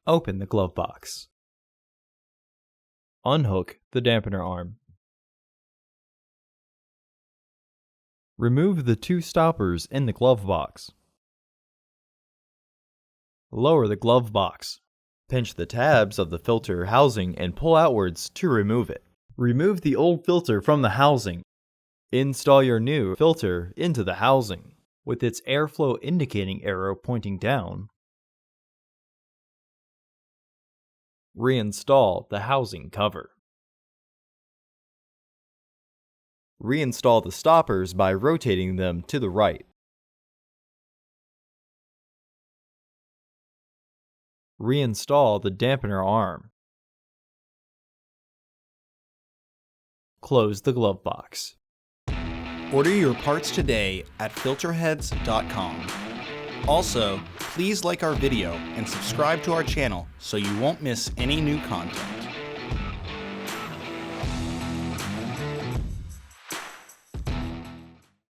Open the glove box. Unhook the dampener arm. Remove the two stoppers in the glove box. Lower the glove box. Pinch the tabs of the filter housing and pull outwards to remove it. Remove the old filter from the housing. Install your new filter into the housing, with its airflow indicating arrow pointing down. Reinstall the housing cover. Reinstall the stoppers by rotating them to the right. Reinstall the dampener arm. Close the glove box. Order your parts today at filterheads.com. Also, please like our video and subscribe to our channel so you won't miss any new content.